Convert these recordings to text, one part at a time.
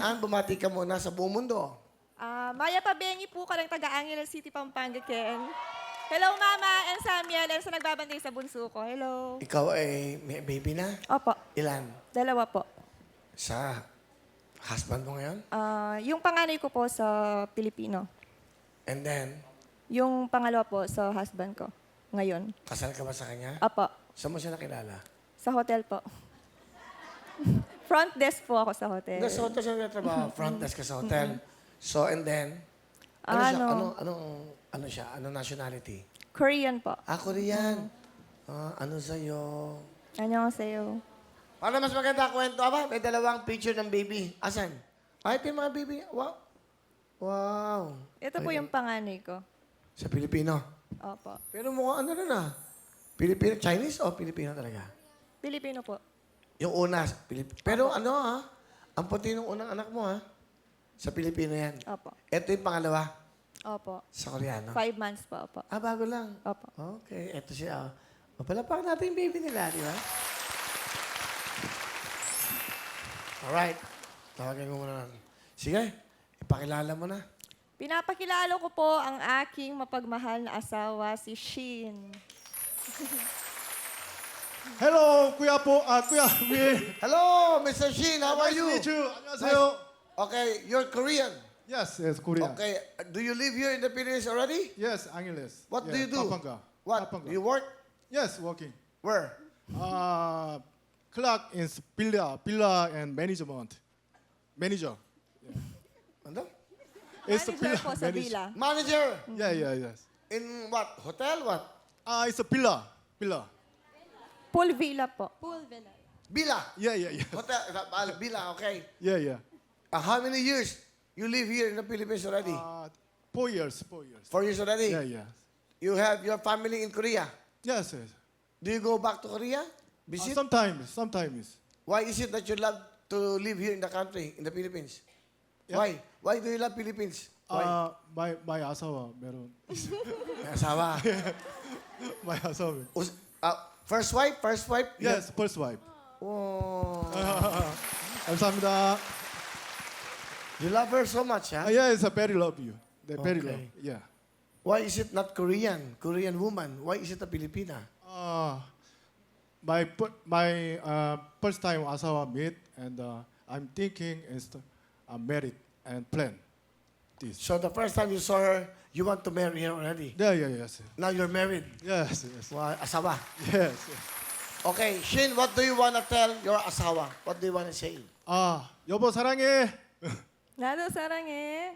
Ann, bumati ka muna sa buong mundo. Maya Pabengi po ka ng taga-Angeles City, Pampanga, Ken. Hello, Mama and Samuel, and sa nagbabantay sa bunso ko. Hello. Ikaw ay may baby na? Opo, Ilan? 2 po. Sa husband mo ngayon? Yung panganay ko po sa Pilipino. And then, Yung pangalawa po sa husband ko ngayon. kasal ka ba sa kanya? Opo, Saan mo siya nakilala? sa hotel po. Front desk po ako sa hotel. Hindi, sa hotel siya nagtatrabaho. Front desk ka sa hotel. So, and then, ano siya? Ano siya? Anong nationality? Korean po. Korean. Ano sa'yo? Annyeonghaseyo. Para mas maganda kwento, may 2 picture ng baby. Asan? Ito yung mga baby. Wow. Wow. Ito po yung panganay ko. Sa Pilipino. Opo. Pero mukhang ano rin Pilipino, Chinese o Pilipino talaga? Pilipino po. Yung una, pero ang puti ng unang anak mo sa Pilipino yan. Opo. Ito yung pangalawa, Opo. sa Koreano. 5 months po, opo. Bago lang. Opo. Okay, ito siya. Mapalapak natin yung baby nila, di ba? Alright. Tawagin mo muna lang. Sige, ipakilala mo na. Pinapakilala ko po ang aking mapagmahal na asawa, si Shin. Hello, Kuya po, Kuya Will. Hello, Mr. Shin. How are Nice to you? meet you. 안녕하세요. Okay, you're Korean. Yes, Korean. Okay, do you live here in the Philippines already? Yes, Angeles. What do you do? Pampanga. What? Pampanga. You work? Yes, working. Where? Clerk in villa and management. Manager. Ano? It's Manager po sa villa. Manager. Yes. In what? Hotel? What? It's a villa. Pool villa po. Villa. Yeah. Hotel. Villa, okay. Yeah. How many years you live here in the Philippines already? 4 years. 4 years already? Yeah. You have your family in Korea. Yes. Do you go back to Korea? Visit? Sometimes. Why is it that you love to live here in the country, in the Philippines? Yeah. Why? Why do you love Philippines? Why? My asawa meron. May asawa. My asawa. First wife? Yes, first wife. Oh. 감사합니다. You love her so much, huh? Yes, I very love you. They very Okay. love. Yeah. Why is it not Korean woman? Why is it a Filipina? My first time asawa meet and I'm thinking is married and plan this. So the first time you saw her, you want to marry her already. Yes. Now you're married. Yes. Wow, asawa. Yes. Okay, Shin, what do you want to tell your asawa? What do you want to say? 여보 사랑해. Nado saranghe.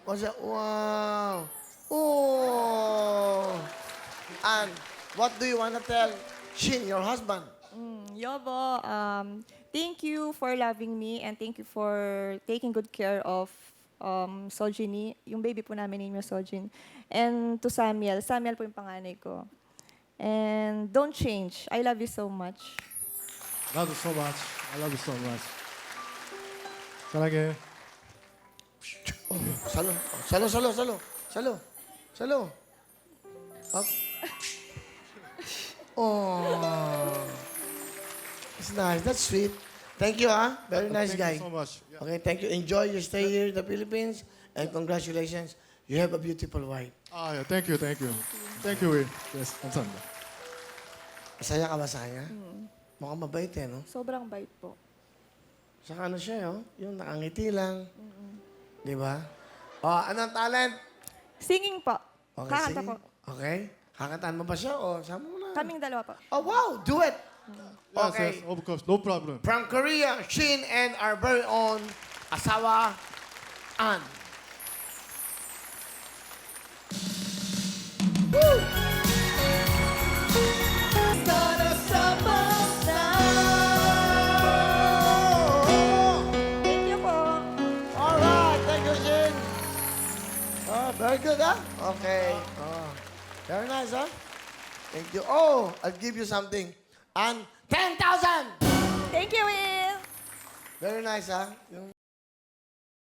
What's that? Wow. Oh. And what do you want to tell Shin, your husband? Yobo, thank you for loving me and thank you for taking good care of Sojini. Yung baby po namin name niya Sojin. And to Samuel. Samuel po yung panganay ko. And don't change. I love you so much. 나도 so much. I love you so much. 사랑해. Salo. Oh. It's nice. That's sweet. Thank you, Very nice Thank guy. you so much. Yeah. Okay, thank you. Enjoy your stay here in the Philippines. And congratulations. You have a beautiful wife. Yeah. Thank you. Thank you, Will. Yes, 감사합니다. Masaya ka ba sa kanya? Mukhang mabait no? Sobrang bait po. Saka ano siya, yung nakangiti lang. Di ba? Anong talent? Singing po. Okay, Kakanta sige. po. Okay. Kakantaan mo ba siya o sama mo na? Kaming 2 po. Oh, wow! Do it! Yes, Okay. yes, of course, no problem. From Korea, Shin and our very own asawa, Ann. Thank you po. Alright, thank you, Shin. Very good, Okay. Very nice, Thank you. I'll give you something. And 10,000! Thank you, Will. Very nice, Yung